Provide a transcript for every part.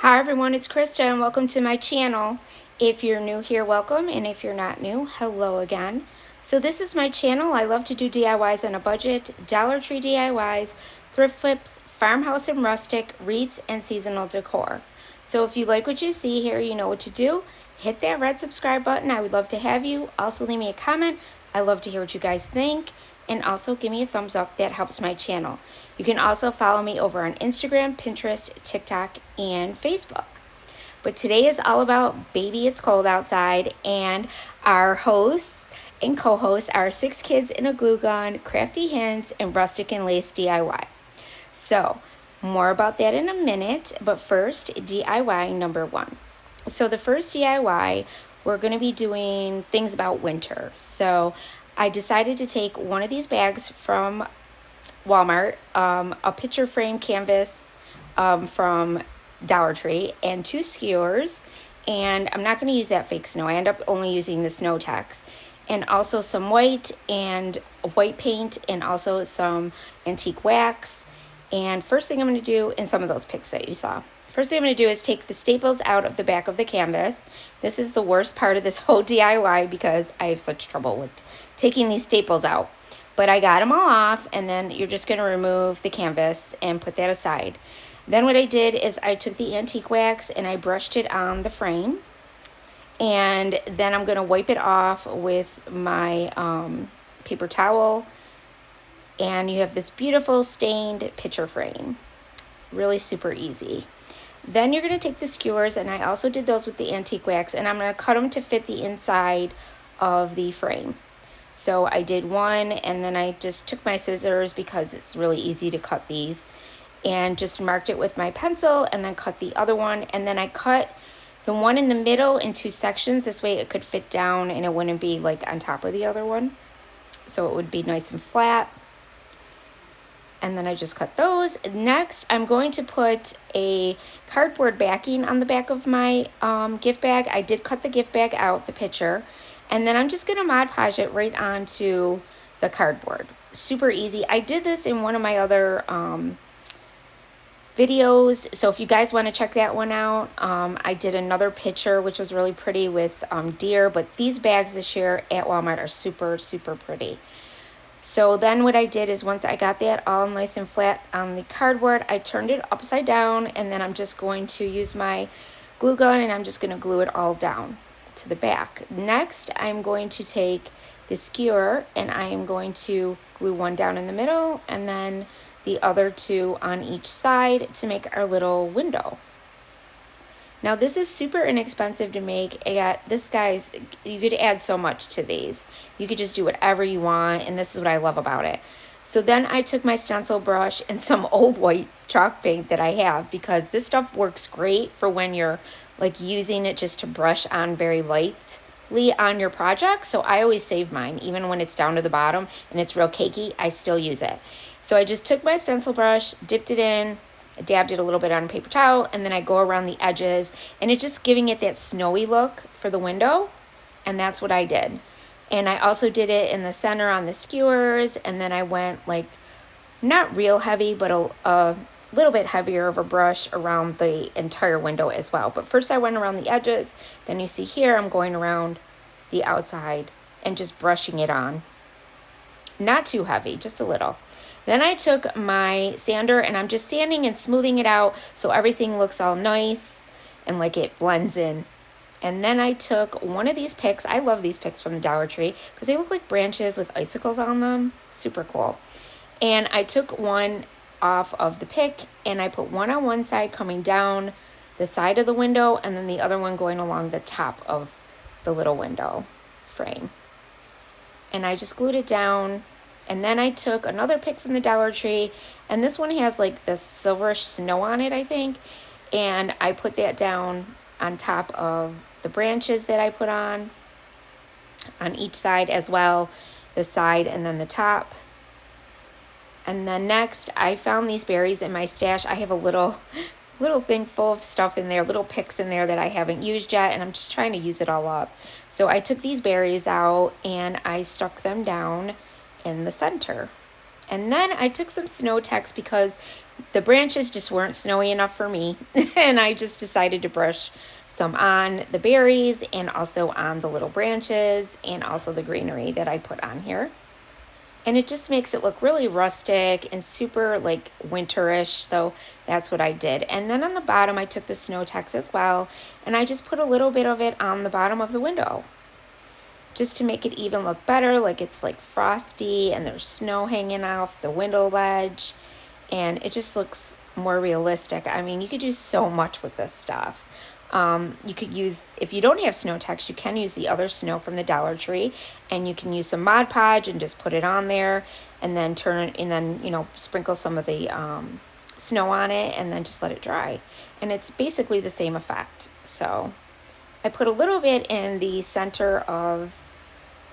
Hi everyone, it's Krista and welcome to my channel. If you're new here, welcome, and if you're not new, hello again. So this is my channel. I love to do DIYs on a budget, Dollar Tree DIYs, thrift flips, farmhouse and rustic, wreaths, and seasonal decor. So if you like what you see here, you know what to do. Hit that red subscribe button. I would love to have you. Also leave me a comment. I love to hear what you guys think. And also give me a thumbs up. That helps my channel. You can also follow me over on Instagram, Pinterest, TikTok, and Facebook. But today is all about Baby It's Cold Outside, and our hosts and co-hosts are 6 Kids in a Glue Gun, Crafty Hints, and Rustic and Lace DIY. So more about that in a minute, but first, DIY number 1. So the first DIY, we're going to be doing things about winter. So I decided to take one of these bags from Walmart, a picture frame canvas from Dollar Tree, and 2 skewers. And I'm not going to use that fake snow. I end up only using the snow text. And also some white paint, and also some antique wax. And first thing I'm going to do, in some of those pics that you saw, first thing I'm going to do is take the staples out of the back of the canvas. This is the worst part of this whole DIY because I have such trouble with taking these staples out. But I got them all off, and then you're just going to remove the canvas and put that aside. Then what I did is I took the antique wax and I brushed it on the frame. And then I'm going to wipe it off with my paper towel. And you have this beautiful stained picture frame. Really super easy. Then you're going to take the skewers, and I also did those with the antique wax, and I'm going to cut them to fit the inside of the frame. So I did one, and then I just took my scissors because it's really easy to cut these, and just marked it with my pencil, and then cut the other one, and then I cut the one in the middle in 2 sections. This way it could fit down and it wouldn't be like on top of the other one. So it would be nice and flat. And then I just cut those. Next, I'm going to put a cardboard backing on the back of my gift bag. I did cut the gift bag out, the picture. And then I'm just going to Mod Podge it right onto the cardboard. Super easy. I did this in one of my other videos. So if you guys want to check that one out, I did another picture, which was really pretty with deer. But these bags this year at Walmart are super, super pretty. So then what I did is once I got that all nice and flat on the cardboard, I turned it upside down, and then I'm just going to use my glue gun and I'm just going to glue it all down to the back. Next, I'm going to take the skewer and I am going to glue one down in the middle and then the other 2 on each side to make our little window. Now this is super inexpensive to make. This guy's, you could add so much to these. You could just do whatever you want, and this is what I love about it. So then I took my stencil brush and some old white chalk paint that I have, because this stuff works great for when you're like using it just to brush on very lightly on your project. So I always save mine, even when it's down to the bottom and it's real cakey, I still use it. So I just took my stencil brush, dipped it in, dabbed it a little bit on a paper towel, and then I go around the edges, and it's just giving it that snowy look for the window, and that's what I did. And I also did it in the center on the skewers, and then I went like not real heavy, but a little bit heavier of a brush around the entire window as well. But first I went around the edges, then you see here I'm going around the outside and just brushing it on. Not too heavy, just a little. Then I took my sander and I'm just sanding and smoothing it out so everything looks all nice and like it blends in. And then I took one of these picks. I love these picks from the Dollar Tree because they look like branches with icicles on them. Super cool. And I took one off of the pick and I put one on one side coming down the side of the window, and then the other one going along the top of the little window frame. And I just glued it down. And then I took another pick from the Dollar Tree, and this one has like this silverish snow on it, I think. And I put that down on top of the branches that I put on each side as well, the side and then the top. And then next, I found these berries in my stash. I have a little thing full of stuff in there, little picks in there that I haven't used yet, and I'm just trying to use it all up. So I took these berries out and I stuck them down in the center. And then I took some snow text because The branches just weren't snowy enough for me, and I just decided to brush some on the berries and also on the little branches and also the greenery that I put on here. And it just makes it look really rustic and super like winterish, so that's what I did. And then on the bottom I took the snow text as well, and I just put a little bit of it on the bottom of the window just to make it even look better, like it's like frosty and there's snow hanging off the window ledge, and it just looks more realistic. I mean, you could do so much with this stuff. You could use, if you don't have snow text, you can use the other snow from the Dollar Tree, and you can use some Mod Podge and just put it on there, and then turn it, and then, you know, sprinkle some of the snow on it, and then just let it dry. And it's basically the same effect. So I put a little bit in the center of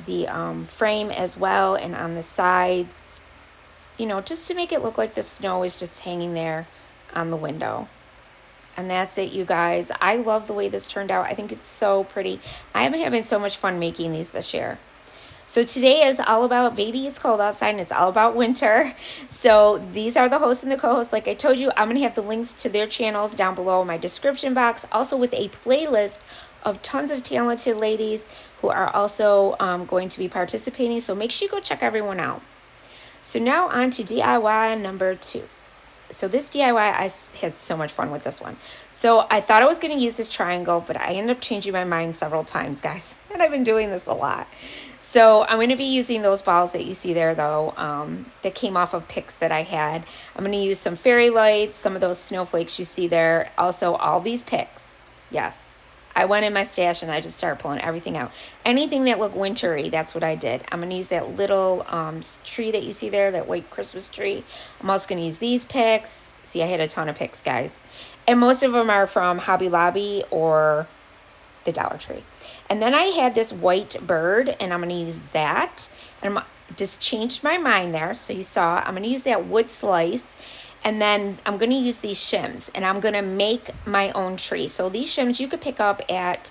the frame as well, and on the sides, you know, just to make it look like the snow is just hanging there on the window. And that's it, you guys. I love the way this turned out. I think it's so pretty. I am having so much fun making these this year. So today is all about, baby, it's cold outside, and it's all about winter. So these are the hosts and the co-hosts. Like I told you, I'm going to have the links to their channels down below in my description box, also with a playlist of tons of talented ladies who are also going to be participating. So make sure you go check everyone out. So now on to DIY number 2. So this DIY, I had so much fun with this one. So I thought I was going to use this triangle, but I ended up changing my mind several times, guys. And I've been doing this a lot. So I'm going to be using those balls that you see there, though, that came off of picks that I had. I'm going to use some fairy lights, some of those snowflakes you see there. Also, all these picks. Yes. I went in my stash and I just started pulling everything out. Anything that looked wintry, that's what I did. I'm going to use that little tree that you see there, that white Christmas tree. I'm also going to use these picks. See, I had a ton of picks, guys. And most of them are from Hobby Lobby or the Dollar Tree. And then I had this white bird, and I'm going to use that. And I'm just changed my mind there. So you saw, I'm going to use that wood slice. And then I'm going to use these shims, and I'm going to make my own tree. So these shims you could pick up at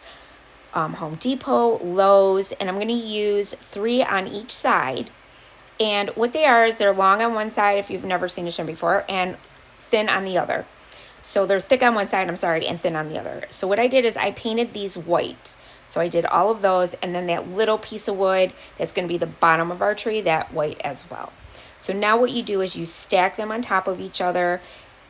Home Depot, Lowe's, and I'm going to use 3 on each side. And what they are is they're long on one side, if you've never seen a shim before, and thin on the other. So they're thick on one side, I'm sorry, and thin on the other. So what I did is I painted these white. So I did all of those, and then that little piece of wood that's going to be the bottom of our tree, that white as well. So now what you do is you stack them on top of each other,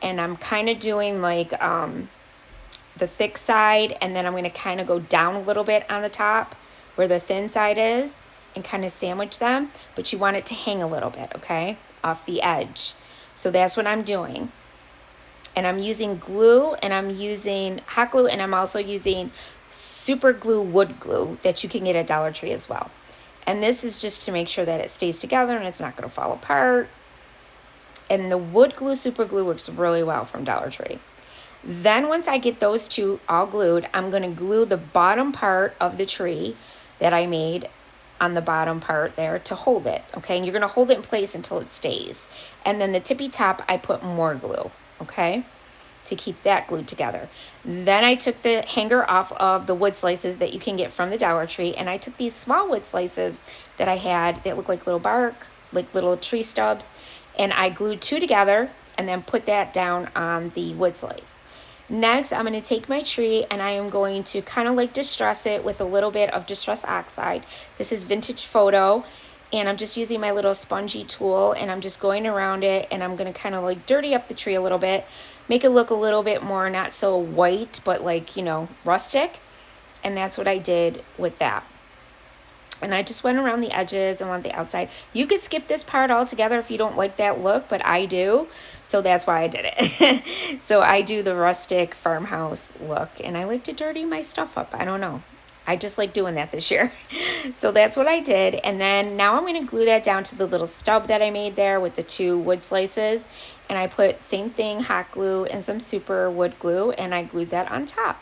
and I'm kind of doing like the thick side, and then I'm going to kind of go down a little bit on the top where the thin side is and kind of sandwich them, but you want it to hang a little bit, okay, off the edge. So that's what I'm doing. And I'm using glue, and I'm using hot glue, and I'm also using super glue wood glue that you can get at Dollar Tree as well. And this is just to make sure that it stays together and it's not going to fall apart. And the wood glue, super glue works really well from Dollar Tree. Then once I get those two all glued, I'm going to glue the bottom part of the tree that I made on the bottom part there to hold it, okay? And you're going to hold it in place until it stays. And then the tippy top, I put more glue, okay, to keep that glued together. Then I took the hanger off of the wood slices that you can get from the Dollar Tree, and I took these small wood slices that I had that look like little bark, like little tree stubs, and I glued 2 together and then put that down on the wood slice. Next, I'm going to take my tree, and I am going to kind of like distress it with a little bit of Distress Oxide. This is Vintage Photo, and I'm just using my little spongy tool, and I'm just going around it, and I'm going to kind of like dirty up the tree a little bit, make it look a little bit more not so white, but like, you know, rustic. And that's what I did with that. And I just went around the edges and on the outside. You could skip this part altogether if you don't like that look, but I do. So that's why I did it. So I do the rustic farmhouse look, and I like to dirty my stuff up. I don't know. I just like doing that this year. So that's what I did. And then now I'm going to glue that down to the little stub that I made there with the 2 wood slices. And I put same thing, hot glue and some super wood glue, and I glued that on top.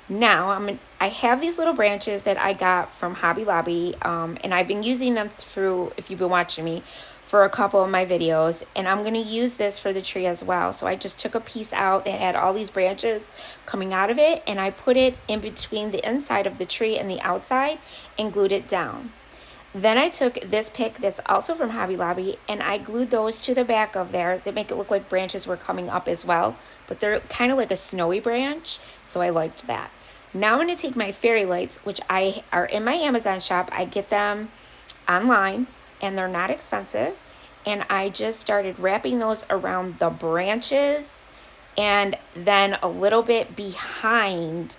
Now I have these little branches that I got from Hobby Lobby, and I've been using them through, if you've been watching me, for a couple of my videos, and I'm going to use this for the tree as well. So I just took a piece out that had all these branches coming out of it, and I put it in between the inside of the tree and the outside and glued it down. Then I took this pick that's also from Hobby Lobby, and I glued those to the back of there that make it look like branches were coming up as well, but they're kind of like a snowy branch, so I liked that. Now I'm going to take my fairy lights, which I are in my Amazon shop. I get them online, and they're not expensive, and I just started wrapping those around the branches and then a little bit behind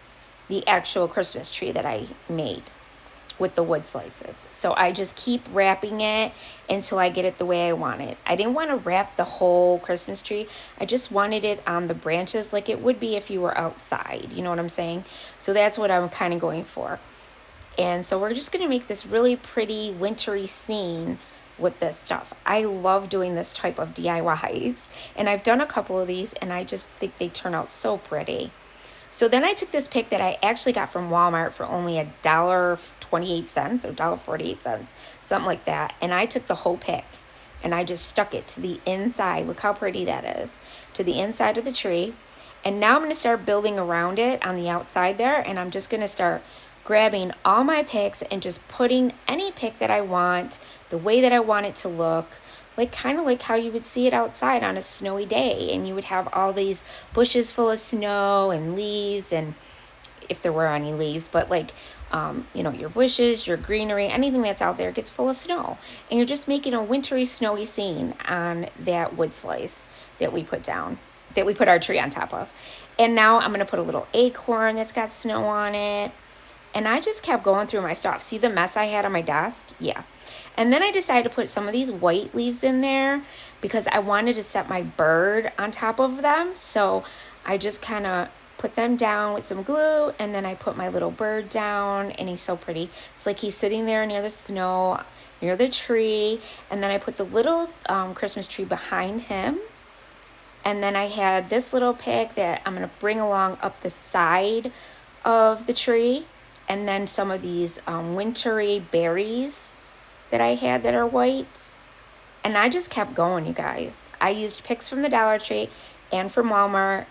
the actual Christmas tree that I made with the wood slices. So I just keep wrapping it until I get it the way I want it. I didn't want to wrap the whole Christmas tree. I just wanted it on the branches like it would be if you were outside. You know what I'm saying? So that's what I'm kind of going for. And so we're just going to make this really pretty wintry scene with this stuff. I love doing this type of DIYs. And I've done a couple of these and I just think they turn out so pretty. So then I took this pick that I actually got from Walmart for only $1.28 or $1.48, something like that. And I took the whole pick and I just stuck it to the inside. Look how pretty that is. To the inside of the tree. And now I'm going to start building around it on the outside there. And I'm just going to start grabbing all my picks and just putting any pick that I want, the way that I want it to look. Like kind of like how you would see it outside on a snowy day, and you would have all these bushes full of snow and leaves, and if there were any leaves, but like your bushes, your greenery, anything that's out there gets full of snow, and you're just making a wintry snowy scene on that wood slice that we put down, that we put our tree on top of. And now I'm going to put a little acorn that's got snow on it. And I just kept going through my stuff. See the mess I had on my desk? Yeah. And then I decided to put some of these white leaves in there because I wanted to set my bird on top of them. So I just kind of put them down with some glue, and then I put my little bird down, and he's so pretty. It's like he's sitting there near the snow, near the tree. And then I put the little Christmas tree behind him. And then I had this little pick that I'm going to bring along up the side of the tree. And then some of these wintry berries that I had that are white. And I just kept going, you guys. I used picks from the Dollar Tree and from Walmart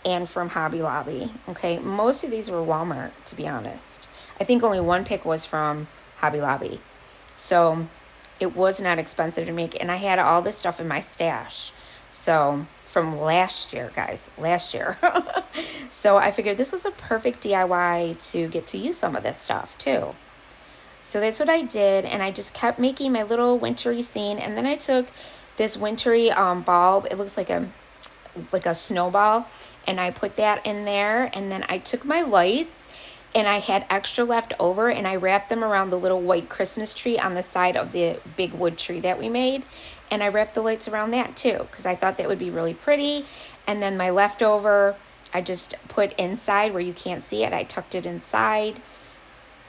and from Hobby Lobby. Okay, most of these were Walmart, to be honest. I think only one pick was from Hobby Lobby. So it was not expensive to make. And I had all this stuff in my stash. So from last year, guys, last year. So I figured this was a perfect DIY to get to use some of this stuff too. So that's what I did, and I just kept making my little wintry scene. And then I took this wintry bulb. It looks like a snowball, and I put that in there. And then I took my lights, and I had extra left over, and I wrapped them around the little white Christmas tree on the side of the big wood tree that we made. And I wrapped the lights around that too because I thought that would be really pretty. And then my leftover, I just put inside where you can't see it. I tucked it inside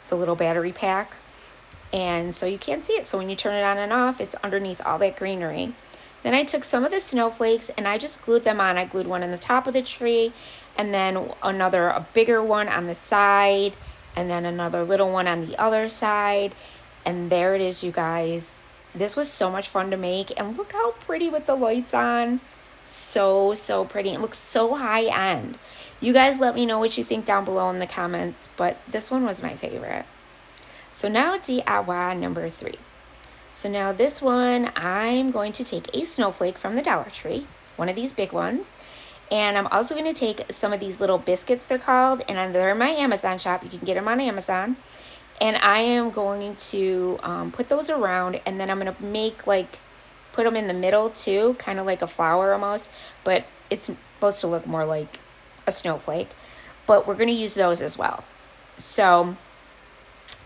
the little battery pack. And so you can't see it. So when you turn it on and off, it's underneath all that greenery. Then I took some of the snowflakes and I just glued them on. I glued one on the top of the tree, and then a bigger one on the side, and then another little one on the other side. And there it is, you guys. This was so much fun to make, and look how pretty with the lights on. So pretty. It looks so high end. You guys let me know what you think down below in the comments, but this one was my favorite. So now DIY number 3. So now this one, I'm going to take a snowflake from the Dollar Tree, one of these big ones, and I'm also going to take some of these little biscuits, they're called, and they're in my Amazon shop. You can get them on Amazon. And I am going to put those around, and then I'm going to put them in the middle too, kind of like a flower almost, but it's supposed to look more like a snowflake. But we're going to use those as well. So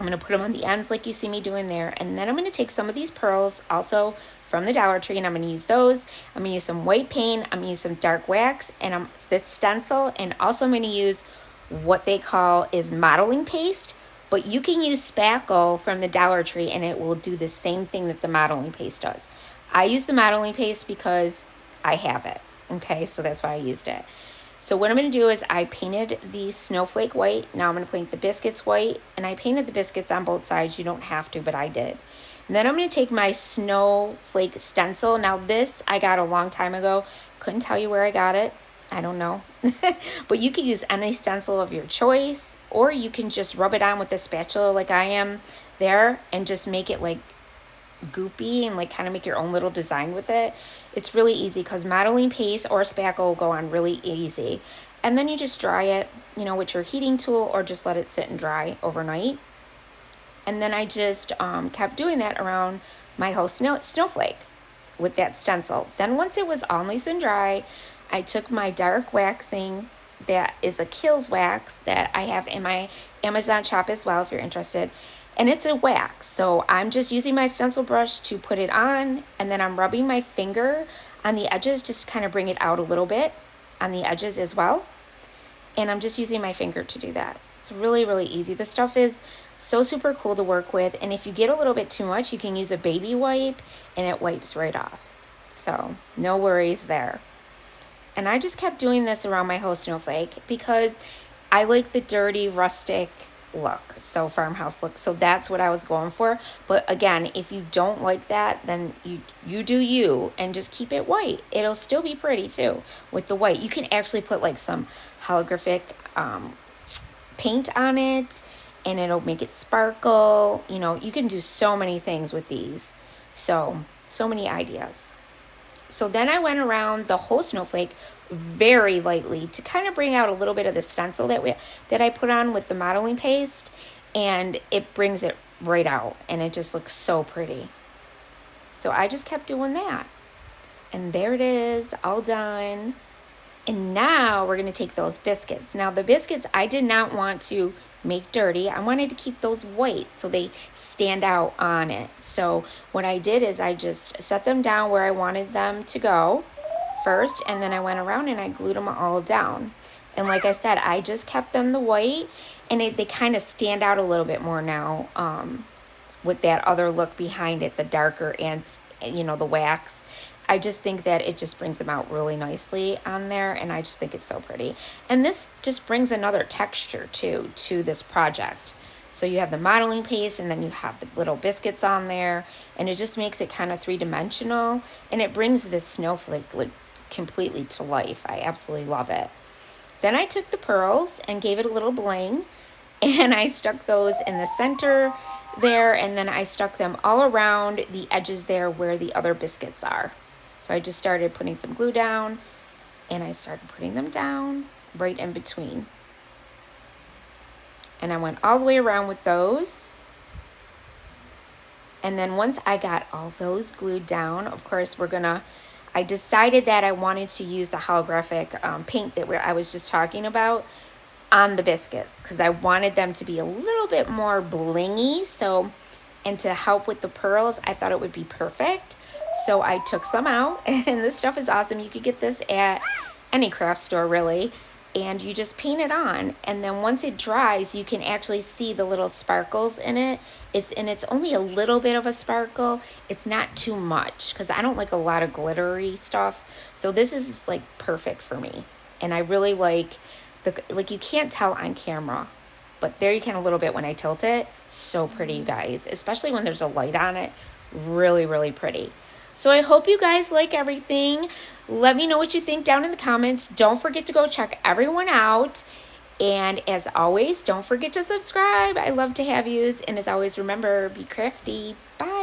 I'm going to put them on the ends like you see me doing there. And then I'm going to take some of these pearls also from the Dollar Tree, and I'm going to use those. I'm going to use some white paint. I'm going to use some dark wax and this stencil. And also I'm going to use what they call is modeling paste. But you can use spackle from the Dollar Tree and it will do the same thing that the modeling paste does. I use the modeling paste because I have it. Okay, so that's why I used it. So what I'm going to do is I painted the snowflake white. Now I'm going to paint the biscuits white. And I painted the biscuits on both sides. You don't have to, but I did. And then I'm going to take my snowflake stencil. Now this I got a long time ago. Couldn't tell you where I got it. I don't know. But you can use any stencil of your choice. or you can just rub it on with a spatula like I am there and just make it like goopy and like kind of make your own little design with it. It's really easy because modeling paste or spackle will go on really easy. And then you just dry it, you know, with your heating tool, or just let it sit and dry overnight. And then I just kept doing that around my whole snowflake with that stencil. Then once it was all nice and dry, I took my dark waxing, that is a Kills wax that I have in my Amazon shop as well if you're interested. And it's a wax, so I'm just using my stencil brush to put it on, and then I'm rubbing my finger on the edges just to kind of bring it out a little bit on the edges as well. And I'm just using my finger to do that. It's really, really easy. The stuff is so super cool to work with, and if you get a little bit too much, you can use a baby wipe and it wipes right off. So no worries there. And I just kept doing this around my whole snowflake because I like the dirty, rustic look, so farmhouse look. So that's what I was going for. But again, if you don't like that, then you do you, and just keep it white. It'll still be pretty too with the white. You can actually put like some holographic paint on it, and it'll make it sparkle. You know, you can do so many things with these. So many ideas. So then I went around the whole snowflake very lightly to kind of bring out a little bit of the stencil that I put on with the modeling paste, and it brings it right out, and it just looks so pretty. So I just kept doing that. And there it is, all done. And now we're going to take those biscuits. Now the biscuits I did not want to make dirty. I wanted to keep those white so they stand out on it. So what I did is I just set them down where I wanted them to go first, and then I went around and I glued them all down. And like I said, I just kept them the white, and they kind of stand out a little bit more now with that other look behind it, the darker and, you know, the wax. I just think that it just brings them out really nicely on there, and I just think it's so pretty. And this just brings another texture too to this project. So you have the modeling paste, and then you have the little biscuits on there, and it just makes it kind of three-dimensional, and it brings this snowflake like completely to life. I absolutely love it. Then I took the pearls and gave it a little bling, and I stuck those in the center there, and then I stuck them all around the edges there where the other biscuits are. So I just started putting some glue down, and I started putting them down right in between. And I went all the way around with those. And then once I got all those glued down, of course, I decided that I wanted to use the holographic paint that I was just talking about on the biscuits, because I wanted them to be a little bit more blingy. So, and to help with the pearls, I thought it would be perfect. So I took some out, and this stuff is awesome. You could get this at any craft store really, and you just paint it on, and then once it dries, you can actually see the little sparkles in it. It's only a little bit of a sparkle. It's not too much, because I don't like a lot of glittery stuff. So this is like perfect for me, and I really like you can't tell on camera, but there you can a little bit when I tilt it. So pretty, you guys, especially when there's a light on it. Really, really pretty. So I hope you guys like everything. Let me know what you think down in the comments. Don't forget to go check everyone out. And as always, don't forget to subscribe. I love to have yous. And as always, remember, be crafty. Bye.